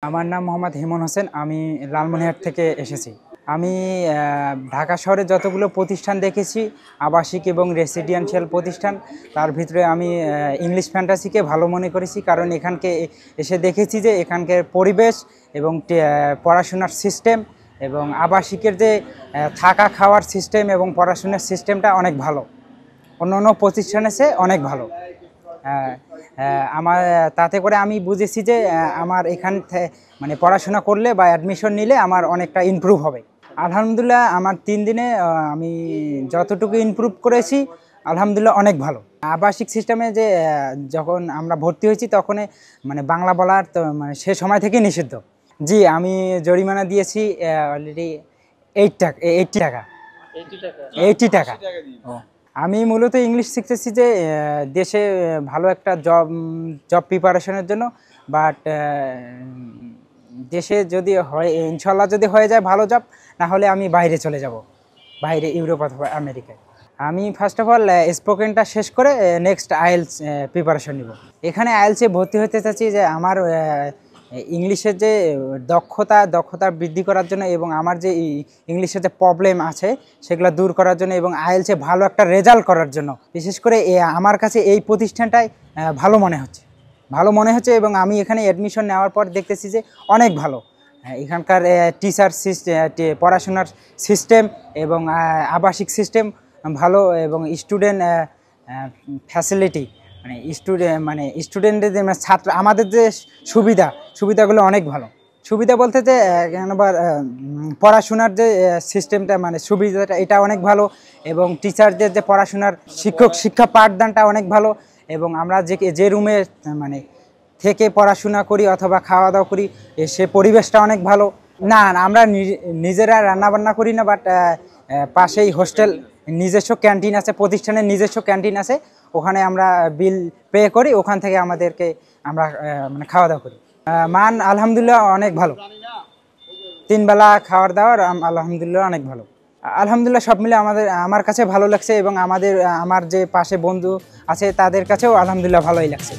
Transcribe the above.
আমার নাম মোহাম্মদ হিমন হোসেন। আমি লালমনিরহাট থেকে এসেছি। আমি ঢাকা শহরে যতগুলো প্রতিষ্ঠান দেখেছি, আবাসিক এবং রেসিডেন্সিয়াল প্রতিষ্ঠান, তার ভিতরে আমি ইংলিশ ফ্যান্টাসিকে ভালো মনে করেছি। কারণ এখানকে এসে দেখেছি যে এখানকার পরিবেশ এবং পড়াশোনার সিস্টেম এবং আবাসিকের যে থাকা খাওয়ার সিস্টেম এবং পড়াশোনার সিস্টেমটা অনেক ভালো, অন্য অন্য প্রতিষ্ঠানের চেয়ে অনেক ভালো। আমার তাতে করে আমি বুঝেছি যে আমার এখান মানে পড়াশোনা করলে বা অ্যাডমিশন নিলে আমার অনেকটা ইমপ্রুভ হবে। আলহামদুলিল্লাহ আমার 3 দিনে আমি যতটুকু ইমপ্রুভ করেছি আলহামদুলিল্লাহ অনেক ভালো। আবাসিক সিস্টেমে যে যখন আমরা ভর্তি হয়েছি তখন মানে বাংলা বলার তো মানে সে সময় থেকে নিষিদ্ধ। জি, আমি জরিমানা দিয়েছি অলরেডি 80 টাকা। 80 টাকা। আমি মূলত ইংলিশ শিখতেছি যে দেশে ভালো একটা জব প্রিপারেশনের জন্য। বাট দেশে যদি হয় ইনশাল্লাহ যদি হয়ে যায় ভালো জব, না হলে আমি বাইরে চলে যাব, বাইরে ইউরোপ অথবা আমেরিকায়। আমি ফার্স্ট অফ অল স্পোকেনটা শেষ করে নেক্সট আইএলস প্রিপারেশন নিব। এখানে আইএলসে ভর্তি হতে চাচ্ছি যে আমার ইংলিশের যে দক্ষতা বৃদ্ধি করার জন্য এবং আমার যে ইংলিশের যে প্রবলেম আছে সেগুলো দূর করার জন্য এবং আইএলসে ভালো একটা রেজাল্ট করার জন্য। বিশেষ করে আমার কাছে এই প্রতিষ্ঠানটাই ভালো মনে হচ্ছে এবং আমি এখানে অ্যাডমিশন নেওয়ার পর দেখতেছি যে অনেক ভালো। এখানকার টিচার পড়াশোনার সিস্টেম এবং আবাসিক সিস্টেম ভালো এবং স্টুডেন্ট ফ্যাসিলিটি মানে স্টুডেন্টদের যে ছাত্র আমাদের যে সুবিধাগুলো অনেক ভালো। সুবিধা বলতে যে আবার পড়াশোনার যে সিস্টেমটা মানে সুবিধাটা এটা অনেক ভালো এবং টিচারদের যে পড়াশোনার শিক্ষা পাঠদানটা অনেক ভালো এবং আমরা যে রুমে মানে থেকে পড়াশোনা করি অথবা খাওয়া দাওয়া করি সে পরিবেশটা অনেক ভালো। না, আমরা নিজেরা রান্নাবান্না করি না, বাট পাশেই হোস্টেল নিজস্ব ক্যান্টিন আছে, প্রতিষ্ঠানের নিজস্ব ক্যান্টিন আছে, ওখানে আমরা বিল পে করি, ওখান থেকে আমরা মানে খাওয়া দাওয়া করি। মান আলহামদুলিল্লাহ অনেক ভালো, 3 বেলা খাওয়ার দাওয়ার আলহামদুলিল্লাহ অনেক ভালো। আলহামদুলিল্লাহ সব মিলে আমার কাছে ভালো লাগছে এবং আমার যে পাশে বন্ধু আছে তাদের কাছেও আলহামদুলিল্লাহ ভালোই লাগছে।